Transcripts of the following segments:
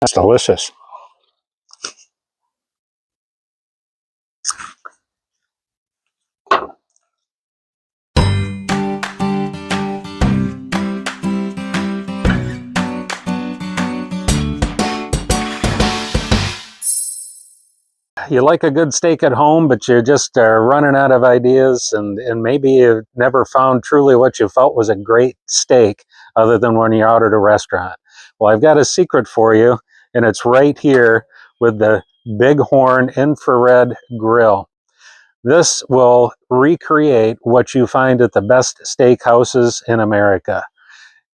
That's delicious. You like a good steak at home, but you're just running out of ideas, and maybe you've never found truly what you felt was a great steak other than when you're out at a restaurant. Well, I've got a secret for you, and it's right here with the Bighorn infrared grill. This will recreate what you find at the best steakhouses in America.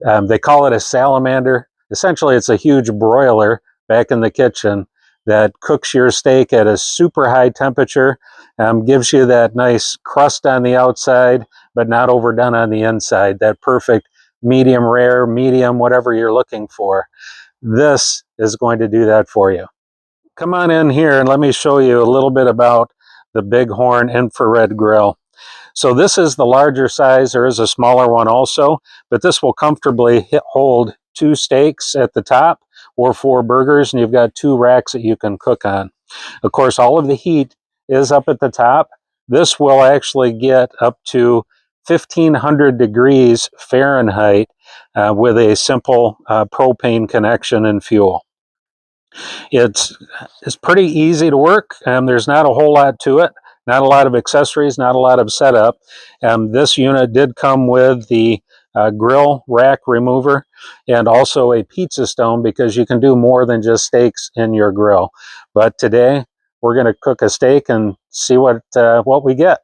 They call it a salamander. Essentially, it's a huge broiler back in the kitchen that cooks your steak at a super high temperature, gives you that nice crust on the outside, but not overdone on the inside, that perfect medium rare, medium, whatever you're looking for. This is going to do that for you. Come on in here and let me show you a little bit about the Bighorn infrared grill. So this is the larger size. There is a smaller one also, but this will comfortably hold 2 steaks at the top or 4 burgers, and you've got 2 racks that you can cook on. Of course, all of the heat is up at the top. This will actually get up to 1,500 degrees Fahrenheit with a simple propane connection and fuel. It's pretty easy to work. There's not a whole lot to it. Not a lot of accessories, not a lot of setup. This unit did come with the grill rack remover and also a pizza stone, because you can do more than just steaks in your grill. But today we're going to cook a steak and see what we get.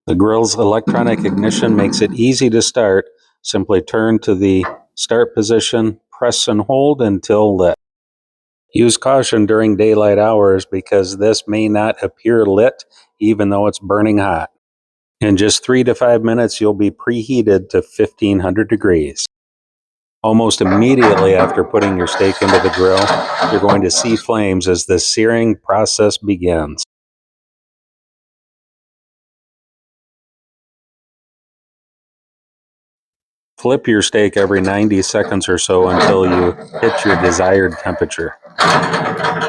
The grill's electronic ignition makes it easy to start. Simply turn to the start position, press and hold until lit. Use caution during daylight hours because this may not appear lit even though it's burning hot. In just 3 to 5 minutes, you'll be preheated to 1,500 degrees. Almost immediately after putting your steak into the grill, you're going to see flames as the searing process begins. Flip your steak every 90 seconds or so until you hit your desired temperature.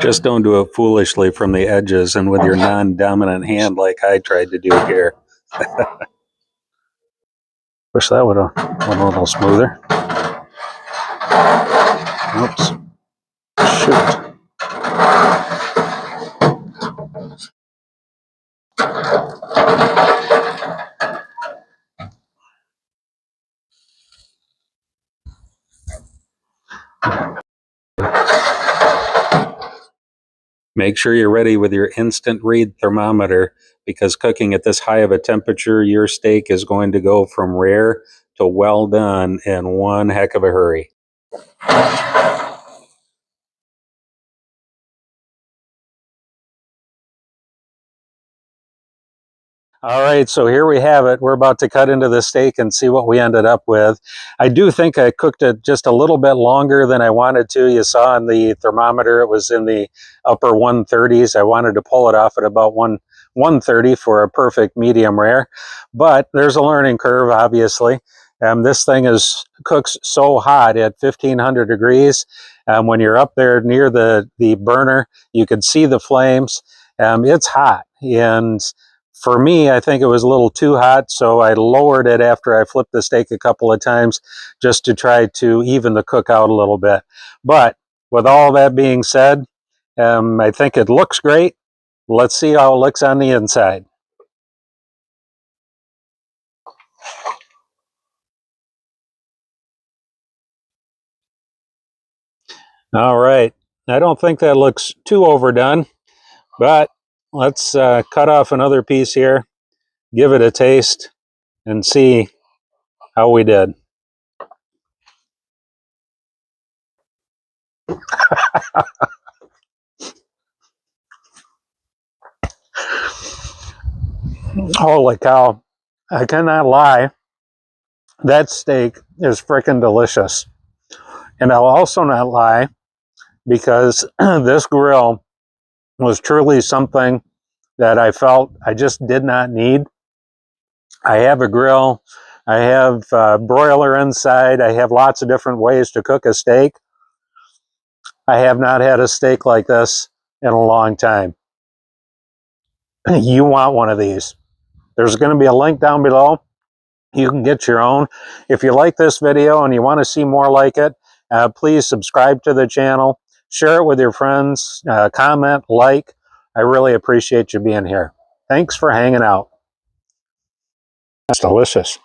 Just don't do it foolishly from the edges and with your non-dominant hand like I tried to do here. Wish that would have went a little smoother. Oops. Shoot. Make sure you're ready with your instant read thermometer, because cooking at this high of a temperature, your steak is going to go from rare to well done in one heck of a hurry. All right, so here we have it. We're about to cut into the steak and see what we ended up with. I do think I cooked it just a little bit longer than I wanted to. You saw on the thermometer it was in the upper 130s. I wanted to pull it off at about 130 for a perfect medium rare, but there's a learning curve, obviously. This thing cooks so hot at 1,500 degrees. When you're up there near the burner, you can see the flames. It's hot, and for me, I think it was a little too hot, so I lowered it after I flipped the steak a couple of times just to try to even the cook out a little bit. But with all that being said, I think it looks great. Let's see how it looks on the inside. All right. I don't think that looks too overdone, but let's cut off another piece here, give it a taste, and see how we did. Holy cow. I cannot lie. That steak is freaking delicious. And I'll also not lie, because this grill was truly something that I felt I just did not need. I have a grill, I have a broiler inside, I have lots of different ways to cook a steak. I have not had a steak like this in a long time. You want one of these. There's going to be a link down below. You can get your own. If you like this video and you want to see more like it, please subscribe to the channel, share it with your friends, comment, like. I really appreciate you being here. Thanks for hanging out. That's delicious.